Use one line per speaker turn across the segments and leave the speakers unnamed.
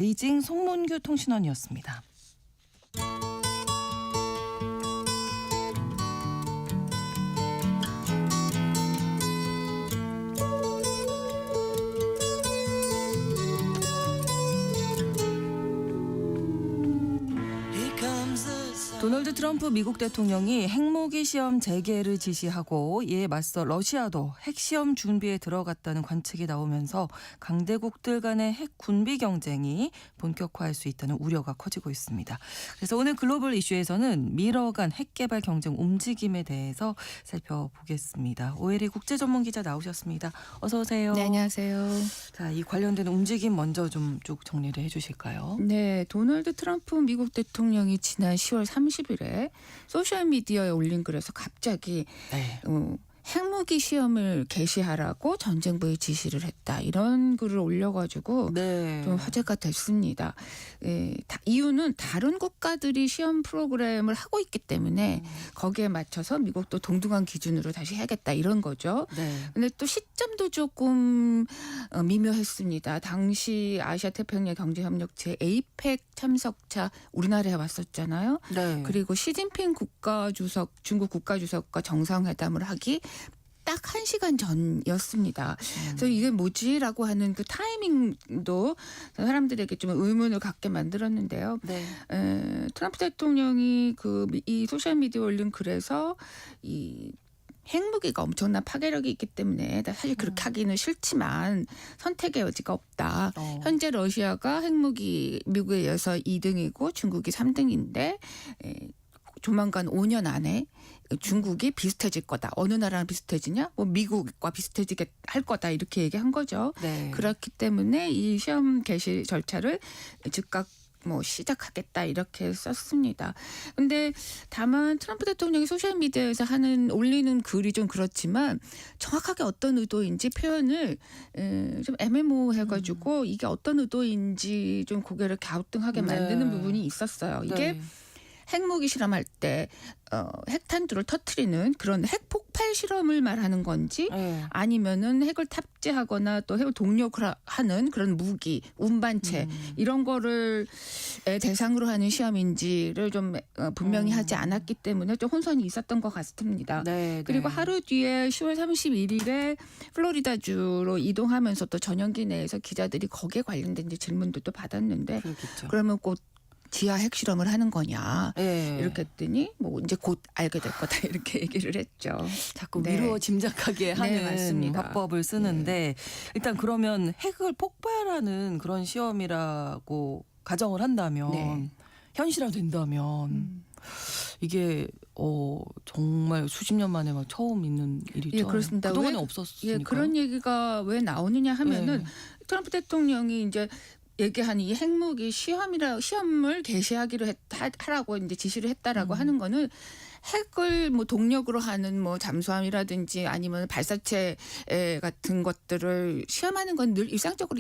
베이징 송문규 통신원이었습니다. 도널드 트럼프 미국 대통령이 핵무기 시험 재개를 지시하고 이에 맞서 러시아도 핵시험 준비에 들어갔다는 관측이 나오면서 강대국들 간의 핵 군비 경쟁이 본격화할 수 있다는 우려가 커지고 있습니다. 그래서 오늘 글로벌 이슈에서는 미러 간 핵 개발 경쟁 움직임에 대해서 살펴보겠습니다. 오혜리 국제전문기자 나오셨습니다. 어서 오세요.
네, 안녕하세요.
자, 이 관련된 움직임 먼저 좀 쭉 정리를 해주실까요?
네, 도널드 트럼프 미국 대통령이 지난 10월 30일에 소셜미디어에 올린 글에서 갑자기
네.
핵무기 시험을 개시하라고 전쟁부에 지시를 했다. 이런 글을 올려가지고
네.
좀 화제가 됐습니다. 이유는 다른 국가들이 시험 프로그램을 하고 있기 때문에 거기에 맞춰서 미국도 동등한 기준으로 다시 해야겠다 이런 거죠.
네.
근데 또 시점도 조금 미묘했습니다. 당시 아시아태평양 경제협력체 에이펙 참석차 우리나라에 왔었잖아요.
네.
그리고 시진핑 중국 국가주석과 정상회담을 하기 딱 1시간 전이었습니다. 그래서 이게 뭐지라고 하는 그 타이밍도 사람들에게 좀 의문을 갖게 만들었는데요.
네.
트럼프 대통령이 이 소셜미디어에 올린 글에서 이 핵무기가 엄청난 파괴력이 있기 때문에 사실 그렇게 하기는 싫지만 선택의 여지가 없다. 현재 러시아가 핵무기 미국에 이어서 2등이고 중국이 3등인데 조만간 5년 안에 중국이 비슷해질 거다. 어느 나라랑 비슷해지냐? 뭐 미국과 비슷해지게 할 거다. 이렇게 얘기한 거죠.
네.
그렇기 때문에 이 시험 개시 절차를 즉각 시작하겠다 이렇게 썼습니다. 근데 다만 트럼프 대통령이 소셜미디어에서 올리는 글이 좀 그렇지만 정확하게 어떤 의도인지 표현을 좀 애매모호해가지고 이게 어떤 의도인지 좀 고개를 갸우뚱하게 만드는 부분이 있었어요. 이게
네.
핵무기 실험할 때 핵탄두를 터트리는 그런 핵폭발 실험을 말하는 건지
네.
아니면은 핵을 탑재하거나 또 핵을 동력을 하는 그런 무기, 운반체 이런 거를 대상으로 하는 시험인지를 좀 분명히 하지 않았기 때문에 좀 혼선이 있었던 것 같습니다.
네,
그리고
네.
하루 뒤에 10월 31일에 플로리다주로 이동하면서 또 전용기 내에서 기자들이 거기에 관련된 질문도 또 받았는데
그렇겠죠.
그러면 꼭 지하 핵실험을 하는 거냐
네.
이렇게 했더니 이제 곧 알게 될 거다 이렇게 얘기를 했죠.
자꾸
네.
미루어 짐작하게 하는
맞습니다.
화법을 쓰는데 일단 그러면 핵을 폭발하는 그런 시험이라고 가정을 한다면
네.
현실화된다면 이게 정말 수십 년 만에 막 처음 있는 일이죠.
예, 그렇습니다.
그동안에
왜,
없었으니까.
예, 그런 얘기가 왜 나오느냐 하면은
네.
트럼프 대통령이 이제 얘기한 이 핵무기 시험을 개시하기로 하라고 이제 지시를 했다라고 하는 거는 핵을 동력으로 하는 잠수함이라든지 아니면 발사체 같은 것들을 시험하는 건 늘 일상적으로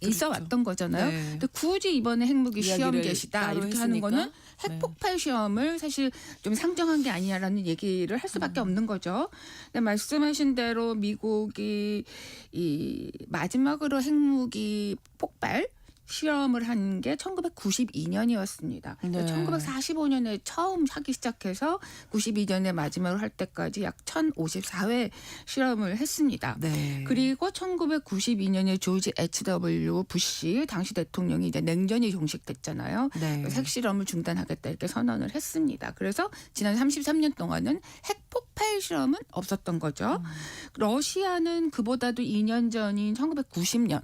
있어 왔던 거잖아요.
네.
근데 굳이 이번에 핵무기 시험
이야기를
개시다
따로
이렇게 하는
했으니까.
거는 핵폭발 시험을 사실 좀 상정한 게 아니냐라는 얘기를 할 수밖에 없는 거죠. 근데 말씀하신 대로 미국이 이 마지막으로 핵무기 폭발 실험을 한 게 1992년이었습니다.
네.
1945년에 처음 하기 시작해서 92년에 마지막으로 할 때까지 약 1054회 실험을 했습니다.
네.
그리고 1992년에 조지 H.W. 부시 당시 대통령이 이제 냉전이 종식됐잖아요.
네.
핵실험을 중단하겠다 이렇게 선언을 했습니다. 그래서 지난 33년 동안은 핵폭발 실험은 없었던 거죠. 러시아는 그보다도 2년 전인 1990년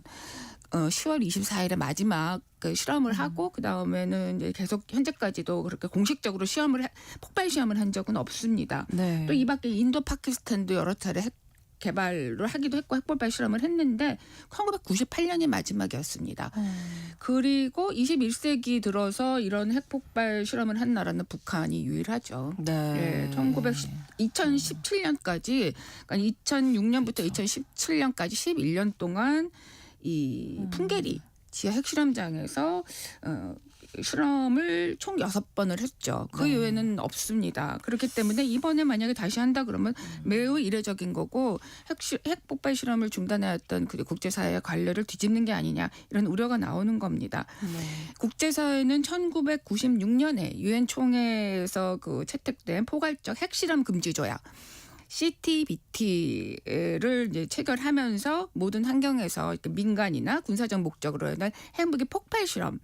10월 24일에 마지막 실험을 하고 그 다음에는 이제 계속 현재까지도 그렇게 공식적으로 폭발 시험을 한 적은 없습니다.
네.
또 이 밖에 인도, 파키스탄도 여러 차례 핵 개발을 하기도 했고 핵폭발 실험을 했는데 1998년이 마지막이었습니다. 그리고 21세기 들어서 이런 핵폭발 실험을 한 나라는 북한이 유일하죠.
네.
2017년까지 그러니까 2006년부터 2017년까지 11년 동안 이 풍계리 지하 핵실험장에서 실험을 총 6번을 했죠. 그
네.
이외에는 없습니다. 그렇기 때문에 이번에 만약에 다시 한다 그러면 매우 이례적인 거고 핵폭발 실험을 중단해 왔던 그 국제사회의 관례를 뒤집는 게 아니냐 이런 우려가 나오는 겁니다.
네. 국제사회는
1996년에 유엔 총회에서 그 채택된 포괄적 핵실험 금지 조약 CTBT를 이제 체결하면서 모든 환경에서 이렇게 민간이나 군사적 목적으로 한 핵무기 폭발 실험을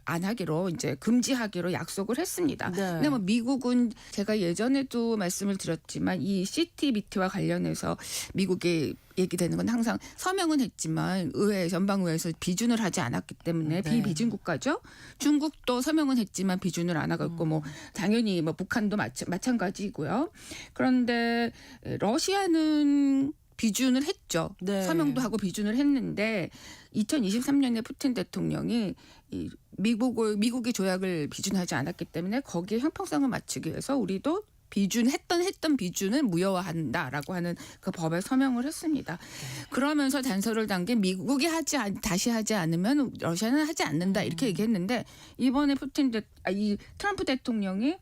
안 하기로 이제 금지하기로 약속을 했습니다.
네.
근데 뭐 미국은 제가 예전에도 말씀을 드렸지만 이 CTBT와 관련해서 미국이 얘기되는 건 항상 서명은 했지만 연방의회에서 비준을 하지 않았기 때문에
네.
비비준 국가죠. 중국도 서명은 했지만 비준을 안 하고 있고 뭐 당연히 뭐 북한도 마찬가지고요. 그런데 러시아는 비준을 했죠.
네.
서명도 하고 비준을 했는데 2023년에 푸틴 대통령이 이 미국이 조약을 비준하지 않았기 때문에 거기에 형평성을 맞추기 위해서 우리도 했던 비준을 무효화한다라고 하는 그 법에 서명을 했습니다. 그러면서 단서를 단 게 미국이 다시 하지 않으면 러시아는 하지 않는다 이렇게 얘기했는데 이번에 이 트럼프 대통령이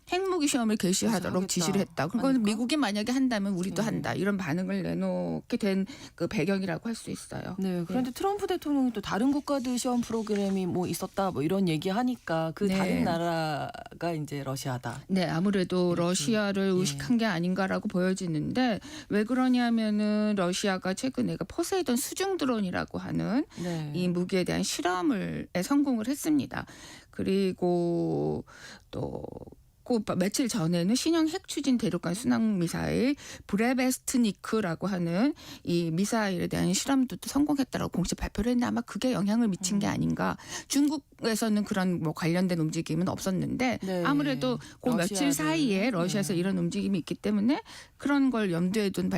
핵무기 시험을 개시하도록
하겠다.
지시를 했다. 그건
하니까?
미국이 만약에 한다면 우리도 한다. 이런 반응을 내놓게 된 그 배경이라고 할 수 있어요.
네, 그런데 트럼프 대통령이 또 다른 국가들 시험 프로그램이 뭐 있었다 뭐 이런 얘기하니까 그
네.
다른 나라가 이제 러시아다.
네, 아무래도
이렇게,
러시아를
예.
의식한 게 아닌가라고 보여지는데 왜 그러냐면은 러시아가 최근에 포세이돈 수중 드론이라고 하는
네.
이 무기에 대한 실험에 성공을 했습니다. 그리고 또 그 며칠 전에는 신형 핵추진 대륙간 순항 미사일 브레베스트니크라고 하는 이 미사일에 대한 실험도 또 성공했다라고 공식 발표를 했는데 아마 그게 영향을 미친 게 아닌가. 중국에서는 그런 뭐 관련된 움직임은 없었는데
네.
아무래도 그 며칠
러시아를.
사이에 러시아에서
네.
이런 움직임이 있기 때문에 그런 걸 염두에 둔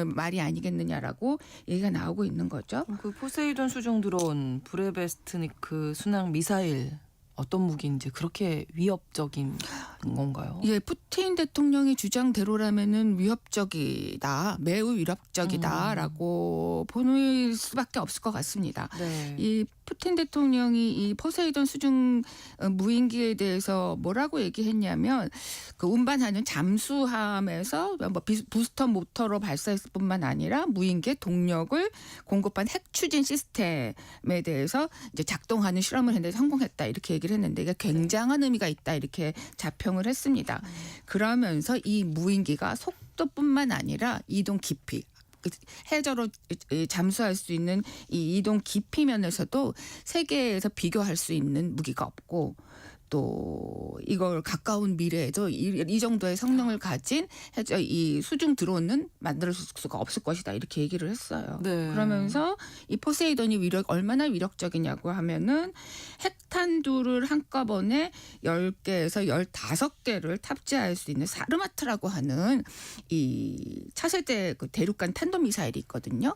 말이 아니겠느냐라고 얘기가 나오고 있는 거죠.
그 포세이돈 수중 드론, 브레베스트니크 순항 미사일 어떤 무기인지 그렇게 위협적인 건가요?
예, 푸틴 대통령의 주장대로라면은 위협적이다, 매우 위협적이다라고 보는 수밖에 없을 것 같습니다.
네.
이 푸틴 대통령이 이 포세이돈 수중 무인기에 대해서 뭐라고 얘기했냐면 그 운반하는 잠수함에서 뭐 부스터 모터로 발사했을 뿐만 아니라 무인기의 동력을 공급한 핵 추진 시스템에 대해서 이제 작동하는 실험을 했는데 성공했다 이렇게 얘기를 했는데 이게 굉장한 의미가 있다 이렇게 자평을 했습니다. 그러면서 이 무인기가 속도뿐만 아니라 이동 깊이 해저로 잠수할 수 있는 이 이동 깊이 면에서도 세계에서 비교할 수 있는 무기가 없고 또 이걸 가까운 미래에도 이 정도의 성능을 가진 이 수중 드론은 만들 수가 없을 것이다 이렇게 얘기를 했어요.
네.
그러면서 이 포세이돈이 얼마나 위력적이냐고 하면은 핵탄두를 한꺼번에 10개에서 15개를 탑재할 수 있는 사르마트라고 하는 이 차세대 그 대륙간 탄도미사일이 있거든요.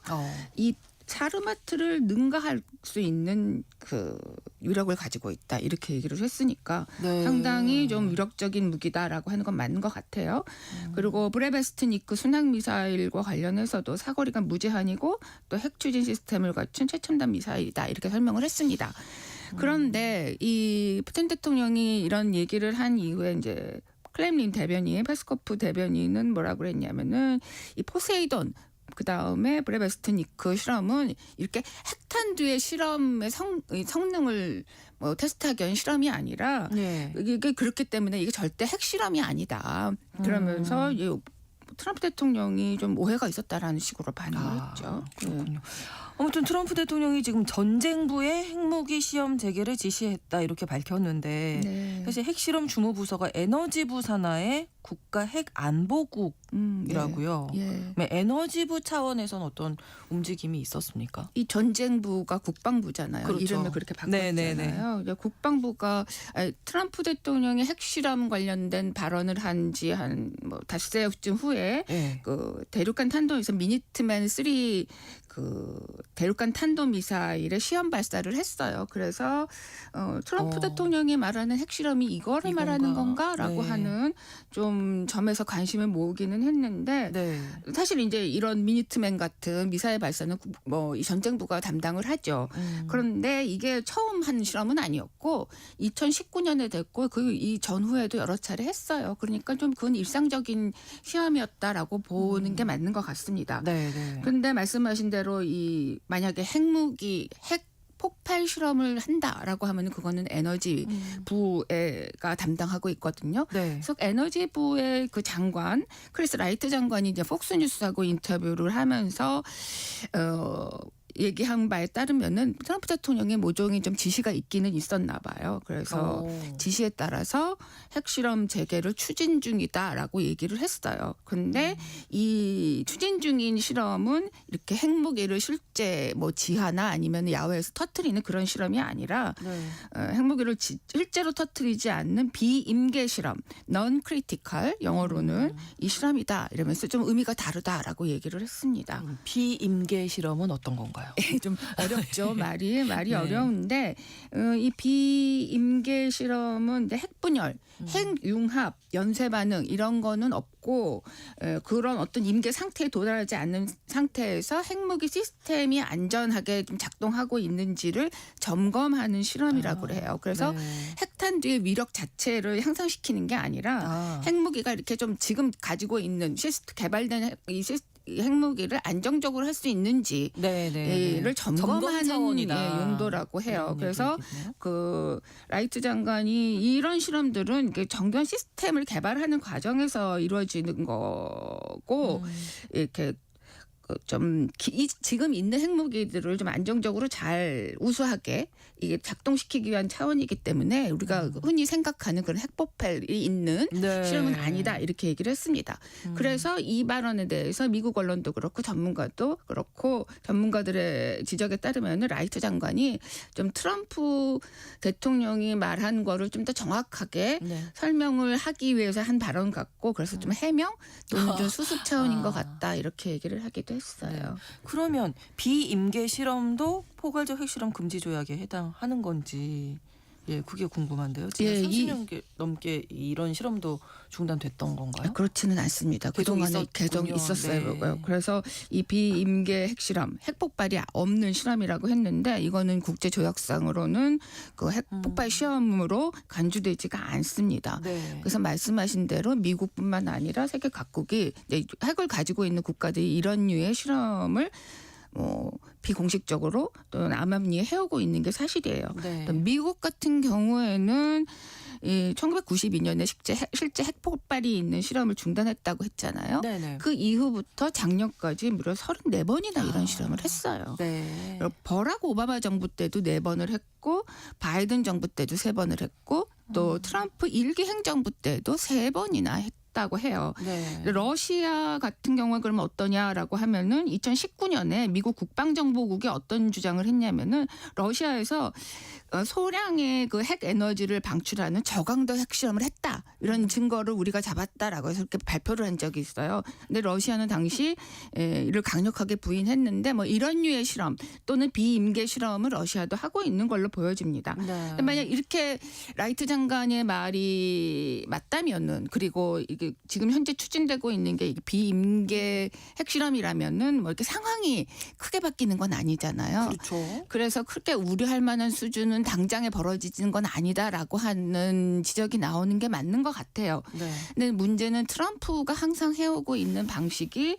이 사르마트를 능가할 수 있는 그 위력을 가지고 있다 이렇게 얘기를 했으니까
네.
상당히 좀 위력적인 무기다라고 하는 건 맞는 것 같아요. 그리고 브레베스트니크 순항 미사일과 관련해서도 사거리가 무제한이고 또 핵 추진 시스템을 갖춘 최첨단 미사일이다 이렇게 설명을 했습니다. 그런데 이 푸틴 대통령이 이런 얘기를 한 이후에 이제 크렘린 대변인 페스코프 대변인은 뭐라고 그랬냐면은 이 포세이돈 그다음에 브레베스트니크 실험은 이렇게 핵탄두의 실험의 성능을 뭐 테스트하기 위한 실험이 아니라
네.
이게 그렇기 때문에 이게 절대 핵실험이 아니다. 그러면서 트럼프 대통령이 좀 오해가 있었다라는 식으로 반응을 했죠.
그렇군요. 아무튼 트럼프 대통령이 지금 전쟁부에 핵무기 시험 재개를 지시했다 이렇게 밝혔는데
네.
사실 핵실험 주무부서가 에너지부 산하의 국가 핵안보국이라고요.
예.
에너지부 차원에서는 어떤 움직임이 있었습니까?
이 전쟁부가 국방부잖아요.
그렇죠.
이름을 그렇게
네네네.
바꿨잖아요. 네. 국방부가 트럼프 대통령이 핵실험 관련된 발언을 한 지 한 뭐 닷새쯤 후에
네.
그 대륙간 탄도에서 미니트맨 3 그 그 대륙간 탄도미사일의 시험 발사를 했어요. 그래서 트럼프 대통령이 말하는 핵실험이 이거를
이건가?
말하는 건가라고
네.
하는 좀 점에서 관심을 모으기는 했는데
네.
사실 이제 이런 미니트맨 같은 미사일 발사는 뭐 이 전쟁부가 담당을 하죠. 그런데 이게 처음 한 실험은 아니었고 2019년에 됐고 그 이 전후에도 여러 차례 했어요. 그러니까 좀 그건 일상적인 시험이었다라고 보는 게 맞는 것 같습니다.
네, 네.
그런데 말씀하신 대로 이 만약에 핵무기 핵 폭발 실험을 한다라고 하면 그거는 에너지 부가 담당하고 있거든요.
네.
그래서 에너지부의 그 장관 크리스 라이트 장관이 이제 폭스뉴스하고 인터뷰를 하면서 얘기한 바에 따르면은 트럼프 대통령의 모종의 좀 지시가 있기는 있었나 봐요. 그래서 지시에 따라서 핵실험 재개를 추진 중이다라고 얘기를 했어요. 근데 이 추진 중인 실험은 이렇게 핵무기를 실제 뭐 지하나 아니면 야외에서 터뜨리는 그런 실험이 아니라
네.
핵무기를 실제로 터뜨리지 않는 비임계 실험, non critical 영어로는 이 실험이다 이러면서 좀 의미가 다르다라고 얘기를 했습니다.
비임계 실험은 어떤 건가요?
좀 어렵죠. 말이
네.
어려운데 이 비임계 실험은 이제 핵분열, 핵융합, 연쇄 반응 이런 거는 없고 그런 어떤 임계 상태에 도달하지 않는 상태에서 핵무기 시스템이 안전하게 좀 작동하고 있는지를 점검하는 실험이라고 그래요. 그래서
네.
핵탄 뒤의 위력 자체를 향상시키는 게 아니라 핵무기가 이렇게 좀 지금 가지고 있는 개발된 이 핵무기를 안정적으로 할 수 있는지 를 점검하는
차원이다.
용도라고 해요.
이런
그래서
얘기겠네요.
그 라이트 장관이 이런 실험들은 정교한 시스템을 개발하는 과정에서 이루어지는 거고 이렇게 좀 지금 있는 핵무기들을 좀 안정적으로 잘 우수하게 이게 작동시키기 위한 차원이기 때문에 우리가 흔히 생각하는 그런 핵폭발이 있는
네.
실험은 아니다 이렇게 얘기를 했습니다. 그래서 이 발언에 대해서 미국 언론도 그렇고 전문가도 그렇고 전문가들의 지적에 따르면 라이트 장관이 좀 트럼프 대통령이 말한 거를 좀 더 정확하게
네.
설명을 하기 위해서 한 발언 같고 그래서 좀 해명 또는 좀 수습 차원인 것 같다 이렇게 얘기를 하기도 했어요.
그러면 비임계 실험도 포괄적 핵실험 금지 조약에 해당하는 건지 그게 궁금한데요. 지금
예,
30년 넘게 이런 실험도 중단됐던 건가요?
그렇지는 않습니다. 그동안에 계속 있었어요.
네.
그래서 이 비임계 핵실험, 핵폭발이 없는 실험이라고 했는데 이거는 국제조약상으로는 그 핵폭발 시험으로 간주되지가 않습니다.
네.
그래서 말씀하신 대로 미국뿐만 아니라 세계 각국이 핵을 가지고 있는 국가들이 이런 류의 실험을 비공식적으로 또는 암암리에 해오고 있는 게 사실이에요.
네.
미국 같은 경우에는 1992년에 실제 핵폭발이 있는 실험을 중단했다고 했잖아요.
네네.
그 이후부터 작년까지 무려 34번이나 이런 실험을 했어요.
네.
버락 오바마 정부 때도 4번을 했고 바이든 정부 때도 3번을 했고 또 트럼프 1기 행정부 때도 3번이나 했다고 해요.
네.
러시아 같은 경우에 그러면 어떠냐라고 하면은 2019년에 미국 국방정보국이 어떤 주장을 했냐면은 러시아에서 소량의 그 핵 에너지를 방출하는 저강도 핵실험을 했다. 이런 증거를 우리가 잡았다라고 해서 이렇게 발표를 한 적이 있어요. 근데 러시아는 당시 이를 강력하게 부인했는데 뭐 이런 류의 실험 또는 비임계 실험을 러시아도 하고 있는 걸로 보여집니다.
네.
근데 만약 이렇게 라이트 장관의 말이 맞다면은 그리고 이게 지금 현재 추진되고 있는 게 비임계 핵실험이라면은 뭐 이렇게 상황이 크게 바뀌는 건 아니잖아요.
그렇죠.
그래서 크게 우려할 만한 수준은 당장에 벌어지는 건 아니다라고 하는 지적이 나오는 게 맞는 것 같아요.
네.
근데 문제는 트럼프가 항상 해오고 있는 방식이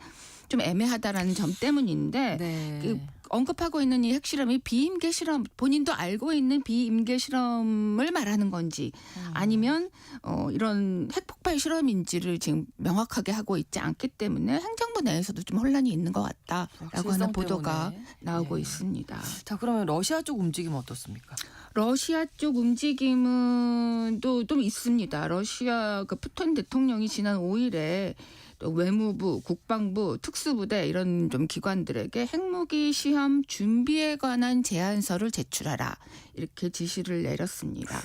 좀 애매하다라는 점 때문인데
네.
언급하고 있는 이 핵실험이 비임계 실험 본인도 알고 있는 비임계 실험을 말하는 건지 아니면 이런 핵폭발 실험인지를 지금 명확하게 하고 있지 않기 때문에 행정부 내에서도 좀 혼란이 있는 것 같다라고 하는
확실성
보도가
때문에.
나오고
네.
있습니다.
자, 그러면 러시아 쪽 움직임은 어떻습니까?
러시아 쪽 움직임은 또 좀 있습니다. 러시아 그 푸틴 대통령이 지난 5일에 또 외무부, 국방부, 특수부대 이런 좀 기관들에게 핵무기 시험 준비에 관한 제안서를 제출하라 이렇게 지시를 내렸습니다.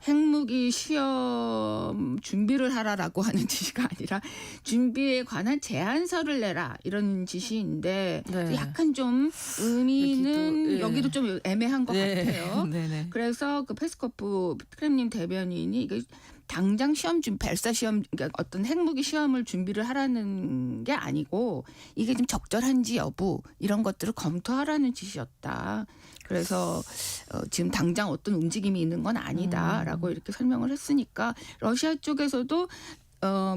핵무기 시험 준비를 하라라고 하는 지시가 아니라 준비에 관한 제안서를 내라 이런 지시인데
네.
약간 좀 의미는
여기도,
여기도 좀 애매한 것 같아요.
네네.
그래서 그 페스코프 크렘린 대변인이 이게 당장 시험 발사 시험 그러니까 어떤 핵무기 시험을 준비를 하라는 게 아니고 이게 좀 적절한지 여부 이런 것들을 검토하라는 지시였다. 그래서 지금 당장 어떤 움직임이 있는 건 아니다라고 이렇게 설명을 했으니까 러시아 쪽에서도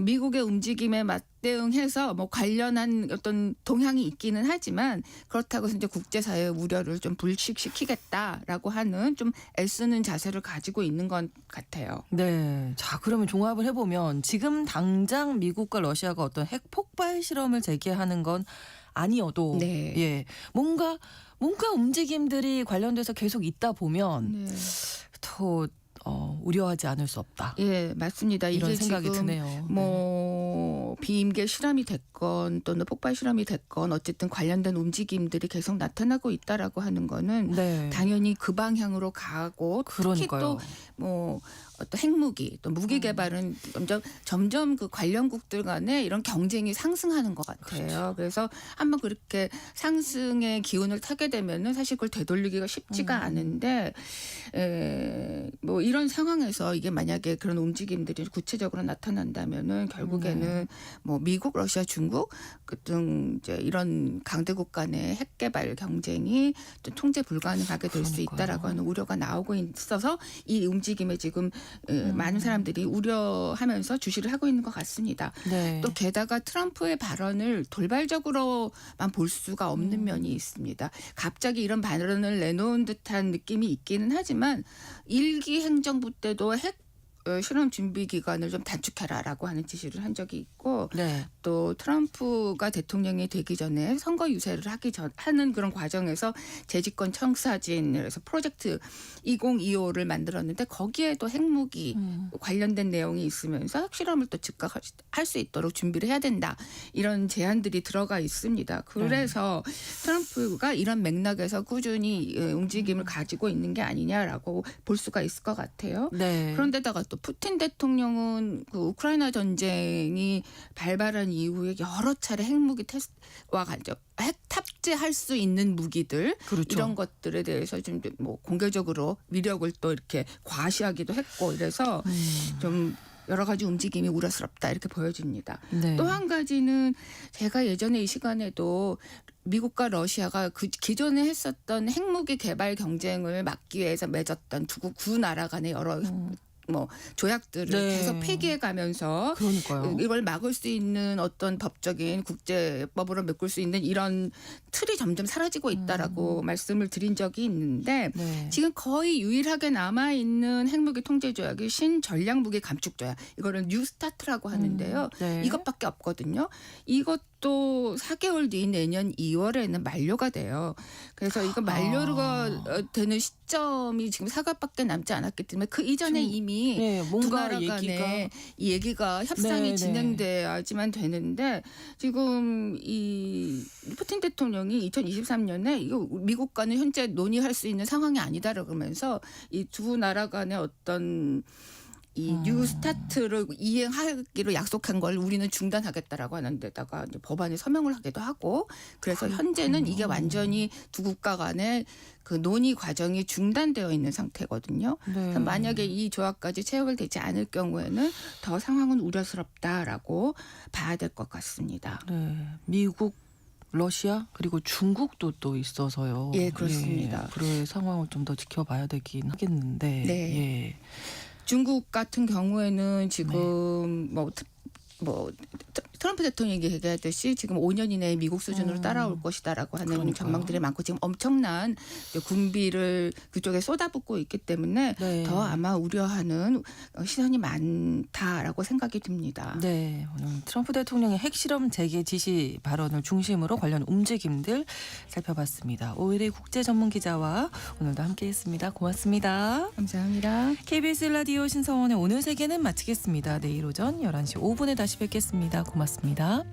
미국의 움직임에 맞대응해서 뭐 관련한 어떤 동향이 있기는 하지만 그렇다고 해서 이제 국제사회의 우려를 좀 불식시키겠다라고 하는 좀 애쓰는 자세를 가지고 있는 것 같아요.
네. 자, 그러면 종합을 해보면 지금 당장 미국과 러시아가 어떤 핵 폭발 실험을 재개하는 건 아니어도
네.
예, 뭔가 움직임들이 관련돼서 계속 있다 보면
네.
더 우려하지 않을 수 없다.
예, 맞습니다.
이런
이게
생각이
지금
드네요.
뭐 비임계 실험이 됐건 또는 폭발 실험이 됐건 어쨌든 관련된 움직임들이 계속 나타나고 있다라고 하는 거는
네.
당연히 그 방향으로 가고 특히
그러니까요.
또 뭐 어떤 핵무기 또 무기 개발은 점점 그 관련국들 간에 이런 경쟁이 상승하는 것 같아요.
그렇죠.
그래서 한번 그렇게 상승의 기운을 타게 되면은 사실 그걸 되돌리기가 쉽지가 않은데 뭐 이런 상황에서 이게 만약에 그런 움직임들이 구체적으로 나타난다면은 결국에는 뭐 미국, 러시아, 중국 등 이제 이런 강대국 간의 핵 개발 경쟁이 또 통제 불가능하게 될 수
그러니까요.
있다라고 하는 우려가 나오고 있어서 이 움직임에 지금 많은 사람들이 우려하면서 주시를 하고 있는 것 같습니다.
네.
또 게다가 트럼프의 발언을 돌발적으로만 볼 수가 없는 면이 있습니다. 갑자기 이런 발언을 내놓은 듯한 느낌이 있기는 하지만 일기 행정부 때도 핵 실험 준비 기간을 좀 단축해라라고 하는 지시를 한 적이 있고
네.
또 트럼프가 대통령이 되기 전에 선거 유세를 하는 그런 과정에서 재집권 청사진 그래서 프로젝트 2025를 만들었는데 거기에도 핵무기 관련된 내용이 있으면서 핵실험을 또 즉각할 수 있도록 준비를 해야 된다. 이런 제안들이 들어가 있습니다. 그래서 트럼프가 이런 맥락에서 꾸준히 움직임을 가지고 있는 게 아니냐라고 볼 수가 있을 것 같아요.
네.
그런데다가 또 푸틴 대통령은 그 우크라이나 전쟁이 발발한 이후에 여러 차례 핵무기 테스트와 핵 탑재할 수 있는 무기들
그렇죠.
이런 것들에 대해서 좀 뭐 공개적으로 위력을 또 이렇게 과시하기도 했고 이래서 좀 여러 가지 움직임이 우려스럽다 이렇게 보여집니다.
네.
또 한 가지는 제가 예전에 이 시간에도 미국과 러시아가 그 기존에 했었던 핵무기 개발 경쟁을 막기 위해서 맺었던 두 나라 간의 여러 뭐 조약들을
네.
계속 폐기해 가면서
그러니까요.
이걸 막을 수 있는 어떤 법적인 국제법으로 메꿀 수 있는 이런 틀이 점점 사라지고 있다라고 말씀을 드린 적이 있는데
네.
지금 거의 유일하게 남아 있는 핵무기 통제 조약이 신전략무기 감축 조약. 이거는 뉴 스타트라고 하는데요.
네.
이것밖에 없거든요. 이것도 4개월 뒤인 내년 2월에는 만료가 돼요. 그래서 이거 만료가 되는 시점이 지금 4개월밖에 남지 않았기 때문에 그 이전에 이미
네,
두
뭔가
나라 간에 이 얘기가 협상이
네,
진행돼야지만 되는데 지금 이 푸틴 대통령이 2023년에 이거 미국과는 현재 논의할 수 있는 상황이 아니다라고 그러면서 이 두 나라 간의 어떤 이 뉴 스타트를 이행하기로 약속한 걸 우리는 중단하겠다라고 하는 데다가 이제 법안에 서명을 하기도 하고 그래서 현재는 이게 완전히 두 국가 간의 그 논의 과정이 중단되어 있는 상태거든요.
네.
그래서 만약에 이 조약까지 체결되지 않을 경우에는 더 상황은 우려스럽다라고 봐야 될 것 같습니다.
네. 미국, 러시아 그리고 중국도 또 있어서요.
예, 그렇습니다.
예, 앞으로의 상황을 좀 더 지켜봐야 되긴 하겠는데.
네.
예.
중국 같은 경우에는 지금 뭐 트럼프 대통령이 얘기하듯이 지금 5년 이내에 미국 수준으로 따라올 것이다라고 하는
그러니까요.
전망들이 많고 지금 엄청난 군비를 그쪽에 쏟아붓고 있기 때문에
네.
더 아마 우려하는 시선이 많다라고 생각이 듭니다.
네, 오늘 트럼프 대통령의 핵실험 재개 지시 발언을 중심으로 관련 움직임들 살펴봤습니다. 오일의 국제 전문 기자와 오늘도 함께했습니다. 고맙습니다.
감사합니다.
KBS 라디오 신성원의 오늘 세계는 마치겠습니다. 내일 오전 11시 5분에 다시 다시 뵙겠습니다. 고맙습니다.